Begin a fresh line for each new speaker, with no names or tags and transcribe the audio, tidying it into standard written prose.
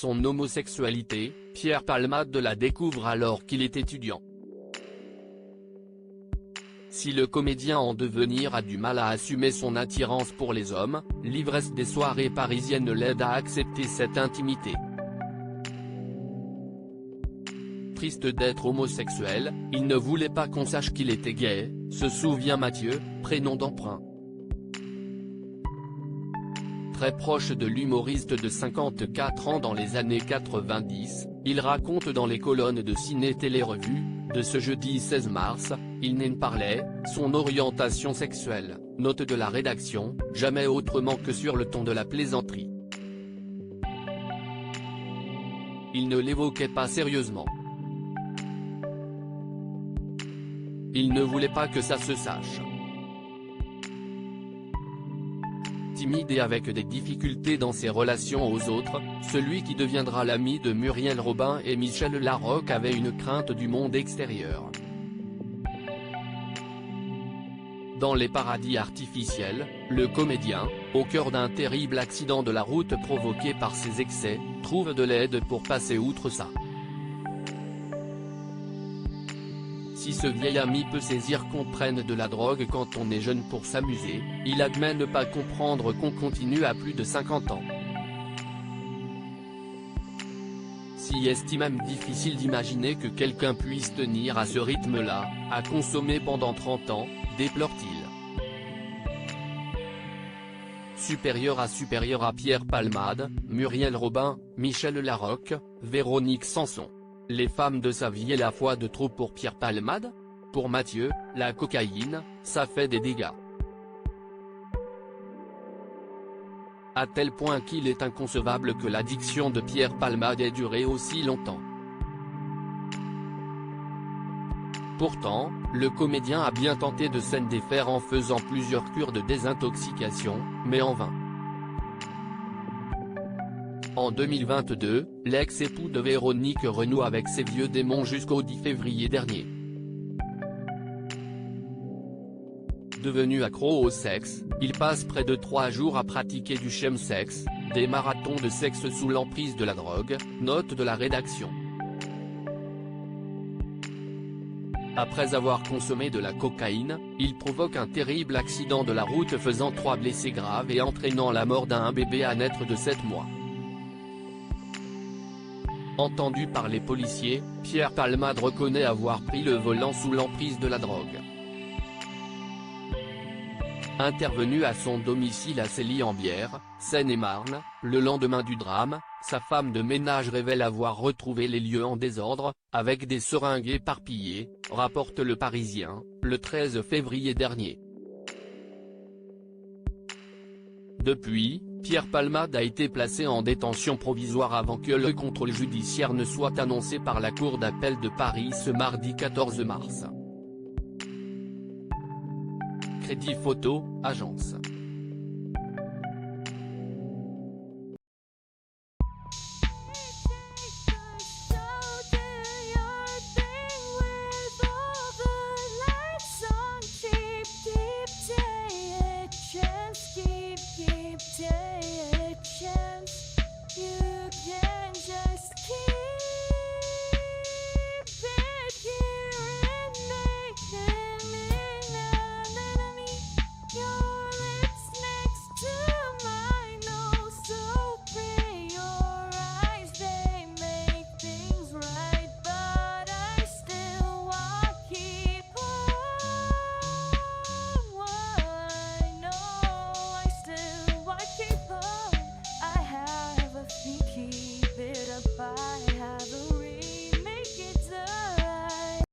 son homosexualité, Pierre Palmade la découvre alors qu'il est étudiant. Si le comédien en devenir a du mal à assumer son attirance pour les hommes, l'ivresse des soirées parisiennes l'aide à accepter cette intimité. Triste d'être homosexuel, il ne voulait pas qu'on sache qu'il était gay, se souvient Mathieu, prénom d'emprunt. Très proche de l'humoriste de 54 ans dans les années 90, il raconte dans les colonnes de Ciné Télé Revue, de ce jeudi 16 mars, il n'en parlait, son orientation sexuelle, note de la rédaction, jamais autrement que sur le ton de la plaisanterie. Il ne l'évoquait pas sérieusement. Il ne voulait pas que ça se sache. Timide et avec des difficultés dans ses relations aux autres, celui qui deviendra l'ami de Muriel Robin et Michel Larocque avait une crainte du monde extérieur. Dans Les paradis artificiels, le comédien, au cœur d'un terrible accident de la route provoqué par ses excès, trouve de l'aide pour passer outre ça. Si ce vieil ami peut saisir qu'on prenne de la drogue quand on est jeune pour s'amuser, il admet ne pas comprendre qu'on continue à plus de 50 ans. Si est-il même difficile d'imaginer que quelqu'un puisse tenir à ce rythme-là, à consommer pendant 30 ans, déplore-t-il. Supérieur à Pierre Palmade, Muriel Robin, Michel Larocque, Véronique Sanson. Les femmes de sa vie et la foi de trop pour Pierre Palmade? Pour Mathieu, la cocaïne, ça fait des dégâts. À tel point qu'il est inconcevable que l'addiction de Pierre Palmade ait duré aussi longtemps. Pourtant, le comédien a bien tenté de s'en défaire en faisant plusieurs cures de désintoxication, mais en vain. En 2022, l'ex-époux de Véronique renoue avec ses vieux démons jusqu'au 10 février dernier. Devenu accro au sexe, il passe près de 3 jours à pratiquer du chemsex, des marathons de sexe sous l'emprise de la drogue, note de la rédaction. Après avoir consommé de la cocaïne, il provoque un terrible accident de la route faisant 3 blessés graves et entraînant la mort d'un bébé à naître de 7 mois. Entendu par les policiers, Pierre Palmade reconnaît avoir pris le volant sous l'emprise de la drogue. Intervenu à son domicile à Célie-en-Bière, Seine-et-Marne, le lendemain du drame, sa femme de ménage révèle avoir retrouvé les lieux en désordre, avec des seringues éparpillées, rapporte Le Parisien, le 13 février dernier. Depuis, Pierre Palmade a été placé en détention provisoire avant que le contrôle judiciaire ne soit annoncé par la Cour d'appel de Paris ce mardi 14 mars. Crédit Photo, agence.